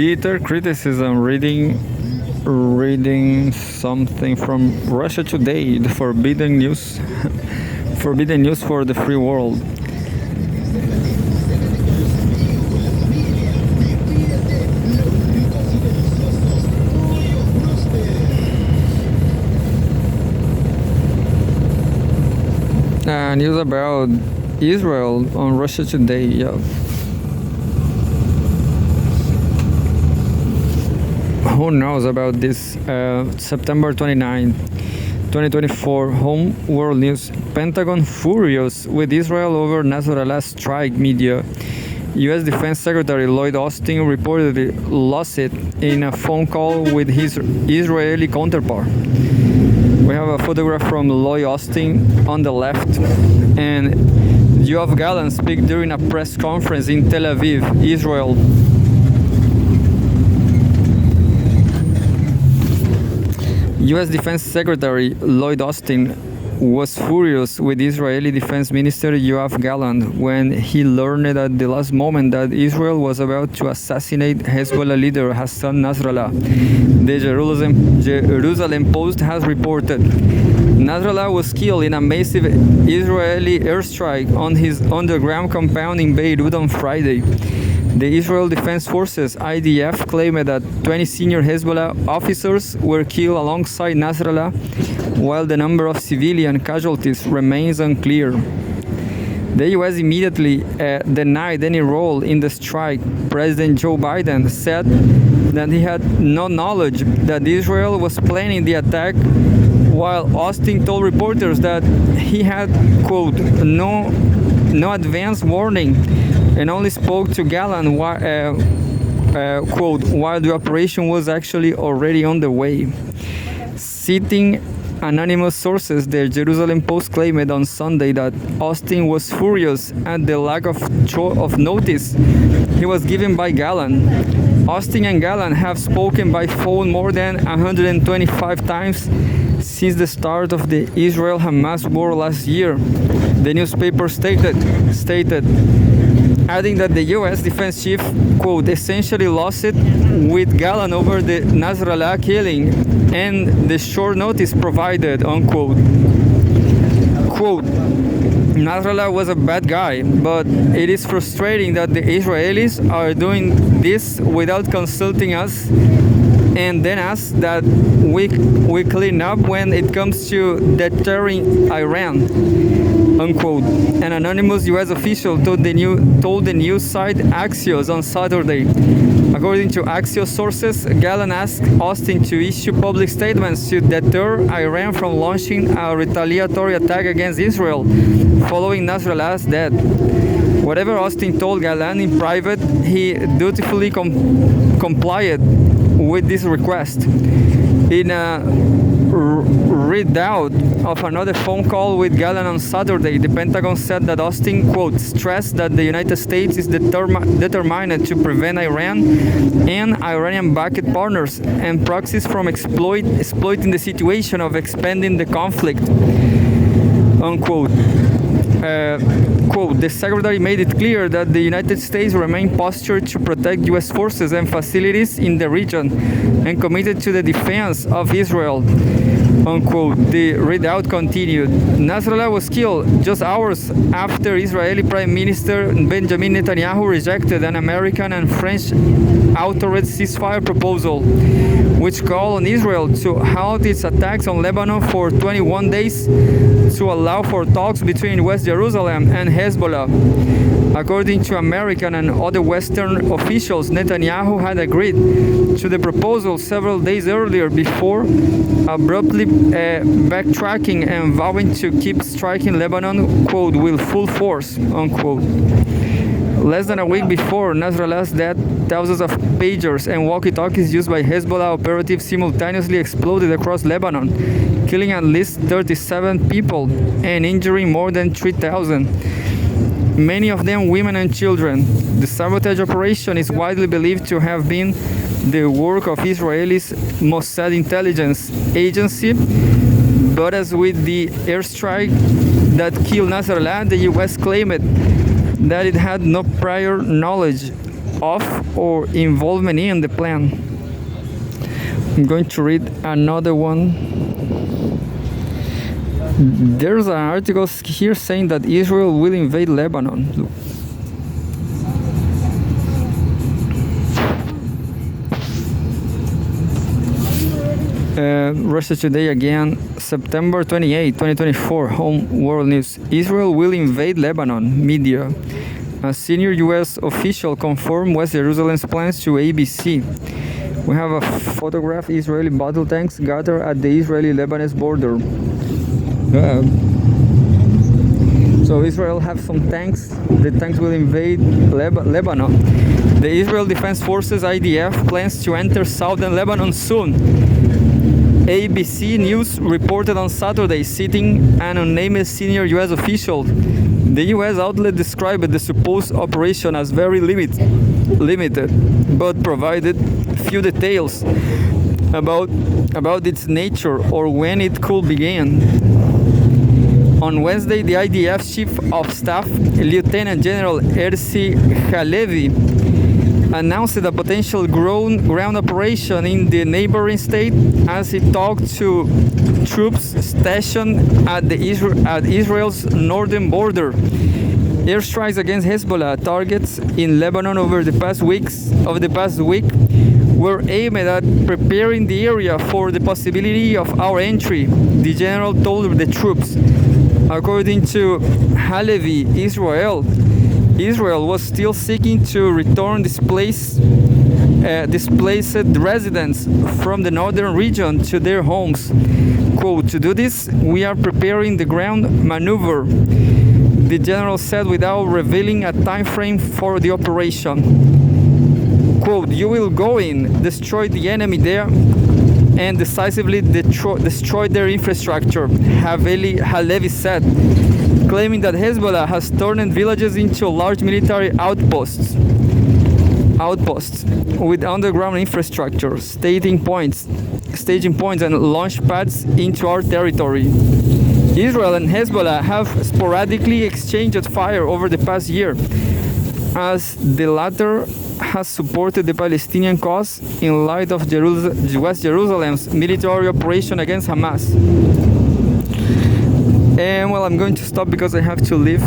bitter criticism reading something from Russia Today, the forbidden news forbidden news for the free world. News about Israel on Russia Today. Yeah. Who knows about this? September 29, 2024, Home World News. Pentagon furious with Israel over Nasrallah strike. Media. U.S. Defense Secretary Lloyd Austin reportedly lost it in a phone call with his Israeli counterpart. We have a photograph from Lloyd Austin on the left, and Yoav Gallant speak during a press conference in Tel Aviv, Israel. U.S. Defense Secretary Lloyd Austin was furious with Israeli Defense Minister Yoav Gallant when he learned at the last moment that Israel was about to assassinate Hezbollah leader Hassan Nasrallah. The Jerusalem Post has reported Nasrallah was killed in a massive Israeli airstrike on his underground compound in Beirut on Friday. The Israel Defense Forces (IDF) claimed that 20 senior Hezbollah officers were killed alongside Nasrallah, while the number of civilian casualties remains unclear. The U.S. immediately denied any role in the strike. President Joe Biden said that he had no knowledge that Israel was planning the attack, while Austin told reporters that he had, quote, no advance warning, and only spoke to Gallant, quote, while the operation was actually already on the way. Citing anonymous sources, the Jerusalem Post claimed on Sunday that Austin was furious at the lack of notice he was given by Gallant. Austin and Gallant have spoken by phone more than 125 times since the start of the Israel-Hamas war last year, the newspaper stated, adding that the U.S. defense chief, quote, essentially lost it with Gallant over the Nasrallah killing and the short notice provided, unquote. Quote, Nasrallah was a bad guy, but it is frustrating that the Israelis are doing this without consulting us and then ask that we clean up when it comes to deterring Iran, unquote. An anonymous U.S. official told the news site Axios on Saturday. According to Axios sources, Gallant asked Austin to issue public statements to deter Iran from launching a retaliatory attack against Israel following Nasrallah's death. Whatever Austin told Gallant in private, he dutifully complied with this request. In a readout of another phone call with Gallant on Saturday, the Pentagon said that Austin, quote, stressed that the United States is determined to prevent Iran and Iranian-backed partners and proxies from exploiting the situation of expanding the conflict, unquote. Quote, the secretary made it clear that the United States remained postured to protect U.S. forces and facilities in the region and committed to the defense of Israel, unquote. The readout continued. Nasrallah was killed just hours after Israeli Prime Minister Benjamin Netanyahu rejected an American and French authorized ceasefire proposal, which called on Israel to halt its attacks on Lebanon for 21 days to allow for talks between West Jerusalem and Hezbollah. According to American and other Western officials, Netanyahu had agreed to the proposal several days earlier before abruptly backtracking and vowing to keep striking Lebanon, quote, with full force, unquote. Less than a week before Nasrallah's death, thousands of pagers and walkie-talkies used by Hezbollah operatives simultaneously exploded across Lebanon, killing at least 37 people and injuring more than 3,000. Many of them women and children. The sabotage operation is widely believed to have been the work of Israel's Mossad intelligence agency, but as with the airstrike that killed Nasrallah, the U.S. claimed that it had no prior knowledge of or involvement in the plan. I'm going to read another one. There's an article here saying that Israel will invade Lebanon. Look. Russia Today again, September 28, 2024, Home World News. Israel will invade Lebanon, media. A senior U.S. official confirmed West Jerusalem's plans to ABC. We have a photograph, Israeli battle tanks gather at the Israeli-Lebanese border. So Israel have some tanks. The tanks will invade Lebanon. The Israel Defense Forces, IDF, plans to enter southern Lebanon soon. ABC News reported on Saturday, citing an unnamed senior U.S. official. The U.S. outlet described the supposed operation as very limited, but provided few details about its nature or when it could begin. On Wednesday, the IDF Chief of Staff, Lieutenant General Erzi Halevi, announced a potential ground operation in the neighboring state as he talked to troops stationed at Israel's northern border. Airstrikes against Hezbollah targets in Lebanon over the past week were aimed at preparing the area for the possibility of our entry, the general told the troops. According to Halevi, Israel was still seeking to return displaced residents from the northern region to their homes. Quote, to do this, we are preparing the ground maneuver, the general said without revealing a time frame for the operation. Quote, you will go in, destroy the enemy there, and decisively destroy their infrastructure, Halevi said, claiming that Hezbollah has turned villages into large military outposts with underground infrastructure, staging points and launch pads into our territory. Israel and Hezbollah have sporadically exchanged fire over the past year, as the latter has supported the Palestinian cause in light of West Jerusalem's military operation against Hamas. And well, I'm going to stop because I have to leave.